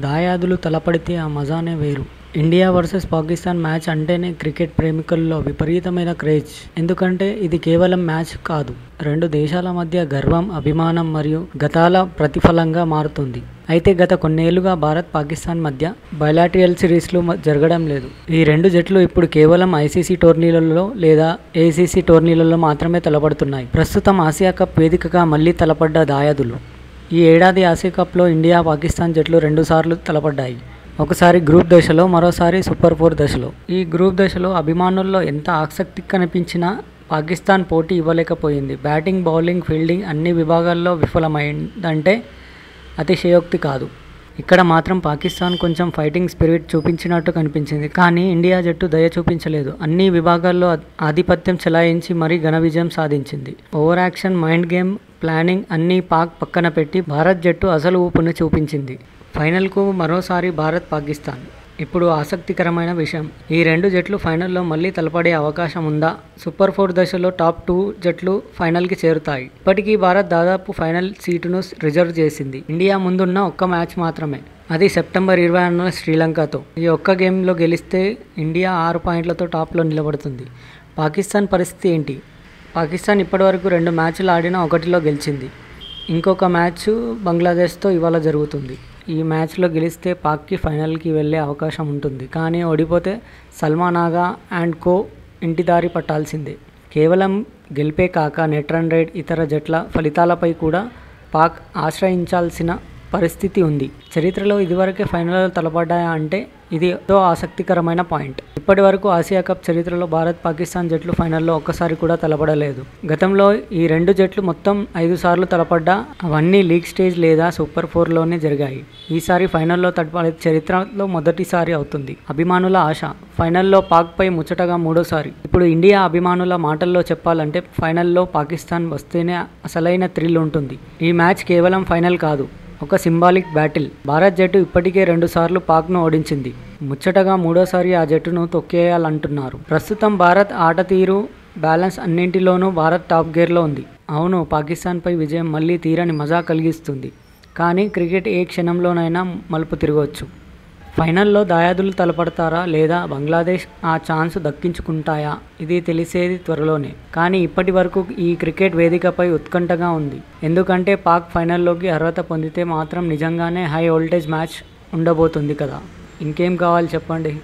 దాయాదులు తలపడితే ఆ మజానే వేరు. India versus Pakistan match అంటేనే క్రికెట్ ప్రేమికుల్లో విపరీతమైన క్రేజ్. ఎందుకంటే ఇది కేవలం మ్యాచ్ కాదు, రెండు దేశాల మధ్య గర్వం, అభిమానం మరియు గతాల ప్రతిఫలంగా మారుతుంది. అయితే గత కొన్నేళ్లుగా భారత్ పాకిస్తాన్ మధ్య బైలాటరల్ సిరీస్లు జరగడం లేదు. ఈ రెండు జట్లు ఇప్పుడు కేవలం ఐసీసీ టోర్నీలలో లేదా ఏసీసీ టోర్నీలలో మాత్రమే తలపడుతున్నాయి. ప్రస్తుతం ఆసియా కప్ వేదికగా మళ్లీ తలపడ్డ దాయాదులు. ఈ ఏడాది ఆసియా కప్లో ఇండియా పాకిస్తాన్ జట్లు 2 సార్లు తలపడ్డాయి. ఒకసారి గ్రూప్ దశలో, మరోసారి సూపర్ 4 దశలో. ఈ గ్రూప్ దశలో అభిమానుల్లో ఎంత ఆసక్తి కనిపించినా పాకిస్తాన్ పోటీ ఇవ్వలేకపోయింది. బ్యాటింగ్, బౌలింగ్, ఫీల్డింగ్ అన్ని విభాగాల్లో విఫలమైందంటే అతిశయోక్తి కాదు. ఇక్కడ మాత్రం పాకిస్తాన్ కొంచెం ఫైటింగ్ స్పిరిట్ చూపించినట్టు కనిపించింది. కానీ ఇండియా జట్టు దయ చూపించలేదు. అన్ని విభాగాల్లో ఆధిపత్యం చెలాయించి మరీ ఘన విజయం సాధించింది. Over action, mind game, planning అన్నీ పాక్ పక్కన పెట్టి భారత్ జట్టు అసలు ఊపును చూపించింది. ఫైనల్కు మరోసారి భారత్ పాకిస్తాన్. ఇప్పుడు ఆసక్తికరమైన విషయం, ఈ రెండు జట్లు ఫైనల్లో మళ్లీ తలపడే అవకాశం ఉందా? సూపర్ 4 దశలో టాప్ 2 జట్లు ఫైనల్కి చేరుతాయి. ఇప్పటికీ భారత్ దాదాపు ఫైనల్ సీటును రిజర్వ్ చేసింది. ఇండియా ముందున్న ఒక్క మ్యాచ్ మాత్రమే, అది సెప్టెంబర్ 26న శ్రీలంకతో. ఈ ఒక్క గేమ్లో గెలిస్తే ఇండియా 6 పాయింట్లతో టాప్లో నిలబడుతుంది. పాకిస్తాన్ పరిస్థితి ఏంటి? పాకిస్తాన్ ఇప్పటివరకు 2 మ్యాచ్లు ఆడినా 1లో గెలిచింది. ఇంకొక మ్యాచ్ బంగ్లాదేశ్తో ఇవాళ జరుగుతుంది. ఈ మ్యాచ్లో గెలిస్తే పాక్కి ఫైనల్కి వెళ్ళే అవకాశం ఉంటుంది. కానీ ఓడిపోతే సల్మాన్ ఆగా అండ్ కో ఇంటిదారి పట్టాల్సిందే. కేవలం గెలిపే కాక నెట్ రన్ రేట్, ఇతర జట్ల ఫలితాలపై కూడా పాక్ ఆశ్రయించాల్సిన పరిస్థితి ఉంది. చరిత్రలో ఇదివరకే ఫైనల్లో తలపడ్డాయా అంటే ఇది ఎంతో ఆసక్తికరమైన పాయింట్. ఇప్పటి వరకు ఆసియా కప్ చరిత్రలో భారత్ పాకిస్తాన్ జట్లు ఫైనల్లో ఒక్కసారి కూడా తలపడలేదు. గతంలో ఈ రెండు జట్లు మొత్తం 5 సార్లు తలపడ్డా అవన్నీ లీగ్ స్టేజ్ లేదా సూపర్ 4లోనే జరిగాయి. ఈసారి ఫైనల్లో తలపడే చరిత్రలో మొదటిసారి అవుతుంది. అభిమానుల ఆశ, ఫైనల్లో పాక్పై ముచ్చటగా 3వసారి. ఇప్పుడు ఇండియా అభిమానుల మాటల్లో చెప్పాలంటే ఫైనల్లో పాకిస్తాన్ వస్తేనే అసలైన థ్రిల్ ఉంటుంది. ఈ మ్యాచ్ కేవలం ఫైనల్ కాదు, ఒక సింబాలిక్ బ్యాటిల్. భారత్ జట్టు ఇప్పటికే 2 సార్లు పాక్ను ఓడించింది. ముచ్చటగా 3వసారి ఆ జట్టును తొక్కేయాలంటున్నారు. ప్రస్తుతం భారత్ ఆట తీరు, బ్యాలెన్స్ అన్నింటిలోనూ భారత్ టాప్ గేర్లో ఉంది. అవును, పాకిస్తాన్పై విజయం మళ్లీ తీరని మజా కలిగిస్తుంది. కానీ క్రికెట్ ఏ క్షణంలోనైనా మలుపు తిరగవచ్చు. ఫైనల్లో దాయాదులు తలపడతారా లేదా బంగ్లాదేశ్ ఆ ఛాన్స్ దక్కించుకుంటాయా? ఇది తెలిసేది త్వరలోనే. కానీ ఇప్పటి వరకు ఈ క్రికెట్ వేదికపై ఉత్కంఠగా ఉంది. ఎందుకంటే పాక్ ఫైనల్లోకి అర్హత పొందితే మాత్రం నిజంగానే హై వోల్టేజ్ మ్యాచ్ ఉండబోతుంది కదా. ఇంకేం కావాలి చెప్పండి.